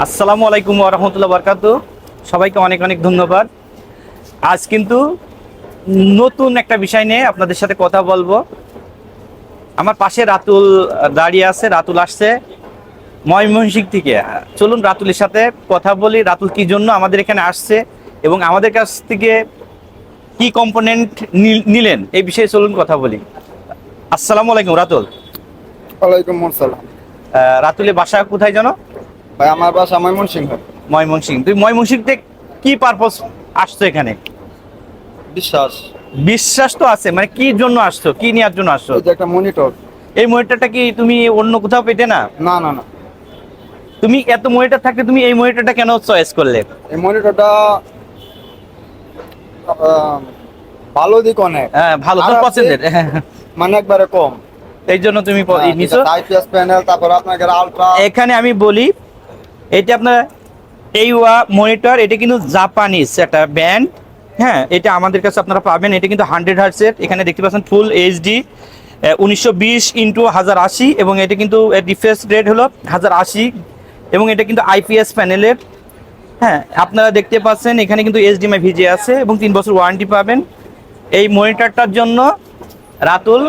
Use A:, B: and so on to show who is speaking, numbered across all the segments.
A: আসসালামু আলাইকুম ওয়া রাহমাতুল্লাহি ওয়া বারাকাতুহু। সবাইকে অনেক অনেক ধন্যবাদ। আজ কিন্তু নতুন একটা বিষয় নিয়ে আপনাদের সাথে কথা বলবো। আমার পাশে রাতুল দাঁড়িয়ে আছে, রাতুল আসছে ময়মনসিংহ থেকে। চলুন রাতুলের সাথে কথা বলি, রাতুল কি জন্য আমাদের এখানে আসছে এবং আমাদের কাছ থেকে কি কম্পোনেন্ট নিলেন এই বিষয়ে চলুন কথা বলি। আসসালামু আলাইকুম রাতুল।
B: ওয়ালাইকুম আসসালাম।
A: রাতুলের বাসা কোথায় জানো?
B: ভাই আমার বাসা ময়মনসিংহ।
A: ময়মনসিংহ। তুই ময়মনসিংহ থেকে কি পারপস আসছো এখানে?
B: বিশ্বাস।
A: বিশ্বাস তো আছে, মানে কি জন্য আসছো, কি নেওয়ার জন্য আসছো?
B: এই যে একটা মনিটর।
A: এই মনিটরটা কি তুমি অন্য কোথাও পেতে না?
B: না না না,
A: তুমি এত মনিটর থাকতে তুমি এই মনিটরটা কেন চয়েস করলে?
B: এই মনিটরটা ভালো দিক অনেক।
A: হ্যাঁ, ভালো, তোর
B: খারাপ
A: পছন্দের।
B: দিক মানে একবারে কম।
A: এই জন্য তুমি নিছো।
B: আইপিএস প্যানেল, তারপর আপনাকে আলট্রা।
A: এখানে আমি বলি, এটা আপনার এই মনিটর, এটা কিন্তু জাপানিজ একটা ব্র্যান্ড। হ্যাঁ, এটা আমাদের কাছে আপনারা পাবেন। এটা কিন্তু 100 হার্টজের, এখানে দেখতে পাচ্ছেন ফুল এইচডি 1920x1080, এবং এটা কিন্তু রিফ্রেশ রেট হলো 1080, এবং এটা কিন্তু আইপিএস প্যানেলের। হ্যাঁ, আপনারা দেখতে পাচ্ছেন এখানে কিন্তু এইচডিএমআই ভিজে আছে এবং 3 বছর ওয়ারেন্টি পাবেন। এই মনিটরটার জন্য রাতুল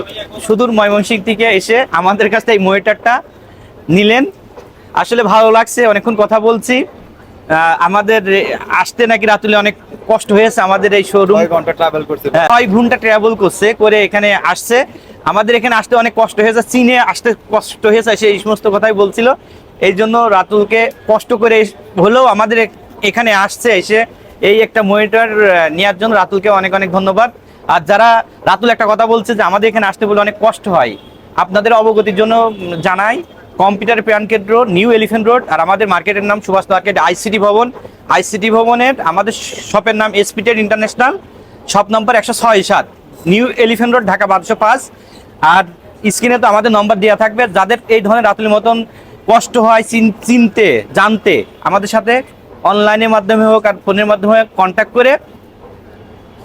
A: সুদূর ময়মনসিংহ থেকে এসে আমাদের কাছ থেকে এই মনিটরটা নিলেন। আসলে ভালো লাগছে, অনেকক্ষণ কথা বলছি। আমাদের আসতে নাকি রাতুলে অনেক কষ্ট হয়েছে, আমাদের এই শোরুম
B: 6 ঘন্টা ট্রাভেল করছে।
A: 6 ঘন্টা ট্রাভেল করছে, করে এখানে আসছে। আমাদের এখানে আসতে অনেক কষ্ট হয়েছে, চীনে আসতে কষ্ট হয়েছে, সেই সমস্ত কথাই বলছিল। এই জন্য রাতুলকে কষ্ট করে হলেও আমাদের এখানে আসছে, এসে এই একটা মনিটর নেওয়ার জন্য রাতুলকে অনেক অনেক ধন্যবাদ। আর যারা, রাতুল একটা কথা বলছে যে আমাদের এখানে আসতে বলে অনেক কষ্ট হয়, আপনাদের অবগতির জন্য জানাই, কম্পিউটার প্রাণ কেন্দ্র, নিউ এলিফ্যান্ট রোড, আর আমাদের মার্কেটের নাম Subhash market, ICT Bhaban. ICT ভবনের আমাদের শপের নাম এসপিটেড international, shop number 106-7, new Elephant Road, Dhaka 1205। আর স্ক্রিনে তো আমাদের নম্বর দেওয়া থাকবে। যাদের এই ধরনের রাতুলের মতন কষ্ট হয় চিনতে জানতে, আমাদের সাথে অনলাইনের মাধ্যমে হোক আর ফোনের মাধ্যমে হোক কন্ট্যাক্ট করে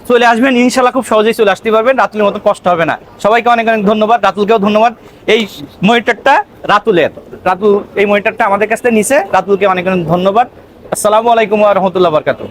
A: চলে আসবেন, ইনশাল্লাহ খুব সহজেই চলে আসতে পারবেন, রাতুলের মতো কষ্ট হবে না। সবাইকে অনেক অনেক ধন্যবাদ, রাতুলকেও ধন্যবাদ। এই মনিটরটা রাতুলের, রাতুল এই মনিটরটা আমাদের কাছ থেকে নিছে, রাতুলকে অনেক অনেক ধন্যবাদ। আসসালামু আলাইকুম ওয়া রাহমাতুল্লাহি ওয়া বারাকাতুহু।